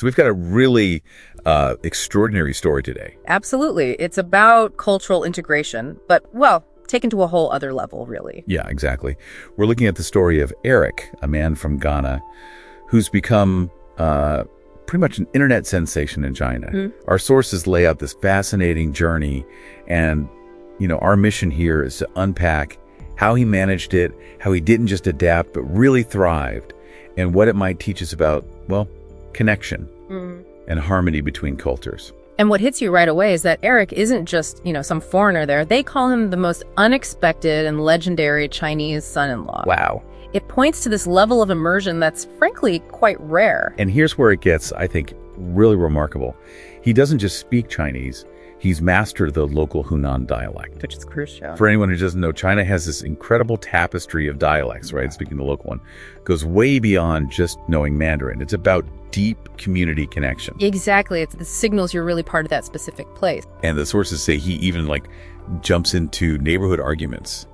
So we've got a really extraordinary story today. Absolutely. It's about cultural integration, but, well, taken to a whole other level, really. Yeah, exactly. We're looking at the story of Eric, a man from Ghana, who's become pretty much an internet sensation in China. Our sources lay out this fascinating journey, and our mission here is to unpack how he managed it, how he didn't just adapt, but really thrived, and what it might teach us about, well, connection and harmony between cultures. And what hits you right away is that Eric isn't just, some foreigner there. They call him the most unexpected and legendary Chinese son-in-law. Wow. It points to this level of immersion that's frankly quite rare. And here's where it gets, I think, really remarkable. He doesn't just speak Chinese, he's mastered the local Hunan dialect. Which is crucial. For anyone who doesn't know, China has this incredible tapestry of dialects, right? Speaking the local one goes way beyond just knowing Mandarin. It's about deep community connection. Exactly. It's the signals you're really part of that specific place. And the sources say he even jumps into neighborhood arguments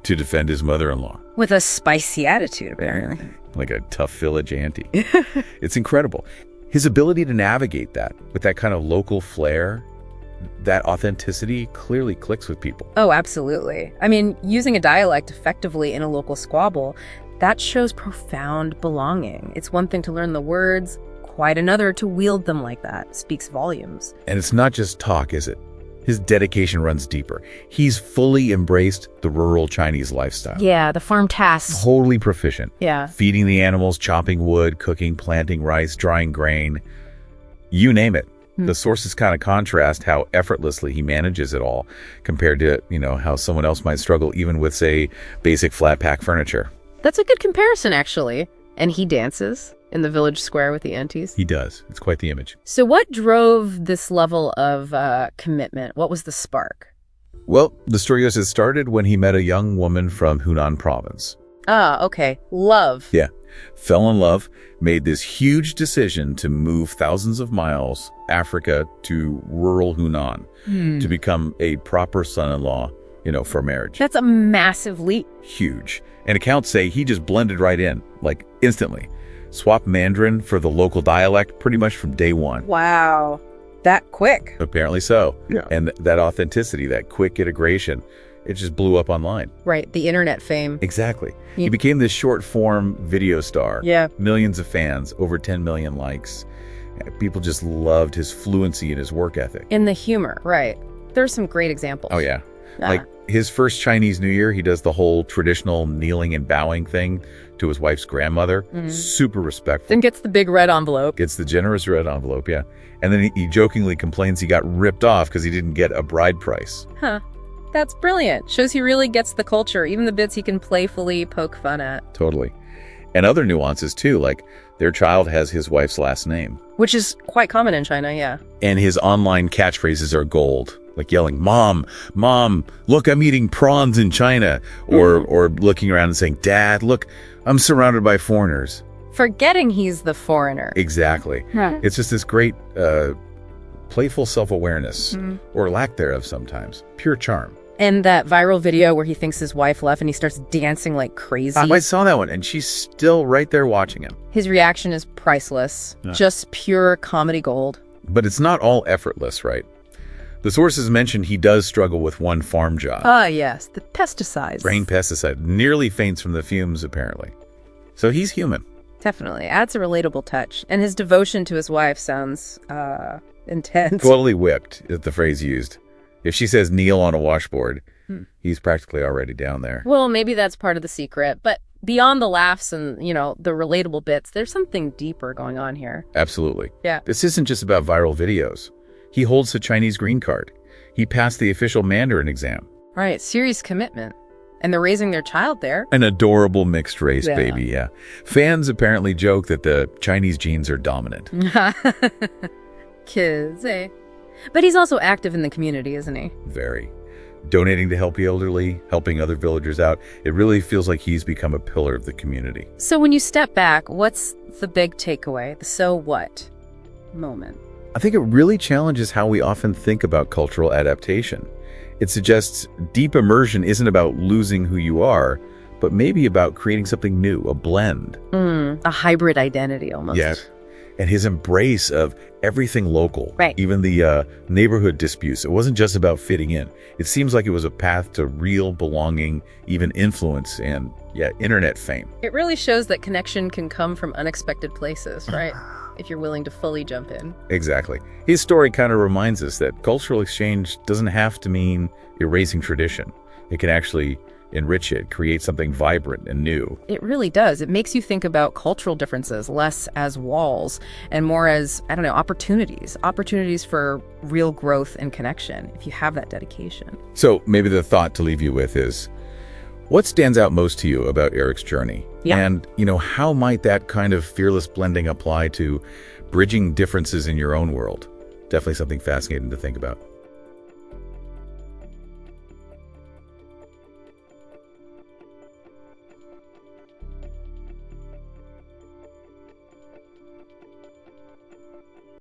to defend his mother-in-law. With a spicy attitude, apparently. Like a tough village auntie. It's incredible. His ability to navigate that with that kind of local flair, that authenticity clearly clicks with people. Oh, absolutely. I mean, using a dialect effectively in a local squabble, that shows profound belonging. It's one thing to learn the words, quite another to wield them like that. Speaks volumes. And it's not just talk, is it? His dedication runs deeper. He's fully embraced the rural Chinese lifestyle. Yeah, the farm tasks. Totally proficient. Yeah. Feeding the animals, chopping wood, cooking, planting rice, drying grain. You name it. The sources kind of contrast how effortlessly he manages it all compared to, how someone else might struggle even with, say, basic flat pack furniture. That's a good comparison, actually. And he dances in the village square with the aunties. He does. It's quite the image. So what drove this level of commitment? What was the spark? Well, the story goes it started when he met a young woman from Hunan province. Ah, okay. Love. Yeah. Fell in love, made this huge decision to move thousands of miles, Africa, to rural Hunan to become a proper son-in-law, for marriage. That's a massive leap. Huge. And accounts say he just blended right in, instantly. Swapped Mandarin for the local dialect pretty much from day one. Wow. That quick. Apparently so. Yeah. And that authenticity, that quick integration, it just blew up online. Right. The internet fame. Exactly. He became this short-form video star. Yeah. Millions of fans, over 10 million likes. People just loved his fluency and his work ethic. And the humor. Right. There's some great examples. Oh, yeah. His first Chinese New Year, he does the whole traditional kneeling and bowing thing to his wife's grandmother. Super respectful. Then gets the big red envelope. Gets the generous red envelope, yeah. And then he jokingly complains he got ripped off because he didn't get a bride price. Huh. That's brilliant. Shows he really gets the culture, even the bits he can playfully poke fun at. Totally. And other nuances, too, like their child has his wife's last name. Which is quite common in China, yeah. And his online catchphrases are gold. Like yelling, Mom, look, I'm eating prawns in China. Or looking around and saying, Dad, look, I'm surrounded by foreigners. Forgetting he's the foreigner. Exactly. Right. It's just this great playful self-awareness, or lack thereof sometimes. Pure charm. And that viral video where he thinks his wife left and he starts dancing like crazy. I saw that one, and she's still right there watching him. His reaction is priceless. Yeah. Just pure comedy gold. But it's not all effortless, right? The sources mention he does struggle with one farm job. Ah, yes. The pesticides. Grain pesticide. Nearly faints from the fumes, apparently. So he's human. Definitely. Adds a relatable touch. And his devotion to his wife sounds intense. Totally whipped is the phrase used. If she says kneel on a washboard, he's practically already down there. Well, maybe that's part of the secret. But beyond the laughs and, the relatable bits, there's something deeper going on here. Absolutely. Yeah. This isn't just about viral videos. He holds the Chinese green card. He passed the official Mandarin exam. Right. Serious commitment. And they're raising their child there. An adorable mixed race Yeah. baby, yeah. Fans apparently joke that the Chinese genes are dominant. Kids, eh? But he's also active in the community, isn't he? Very. Donating to help the elderly, helping other villagers out. It really feels like he's become a pillar of the community. So when you step back, what's the big takeaway? The so what moment? I think it really challenges how we often think about cultural adaptation. It suggests deep immersion isn't about losing who you are, but maybe about creating something new, a blend. A hybrid identity almost. Yeah. and his embrace of everything local, Right. even the neighborhood disputes. It wasn't just about fitting in. It seems like it was a path to real belonging, even influence, and internet fame. It really shows that connection can come from unexpected places, right? If you're willing to fully jump in. Exactly. His story kind of reminds us that cultural exchange doesn't have to mean erasing tradition. It can actually enrich it, create something vibrant and new. It really does. It makes you think about cultural differences less as walls and more as, opportunities for real growth and connection if you have that dedication. So maybe the thought to leave you with is, what stands out most to you about Eric's journey? Yeah. And, how might that kind of fearless blending apply to bridging differences in your own world? Definitely something fascinating to think about.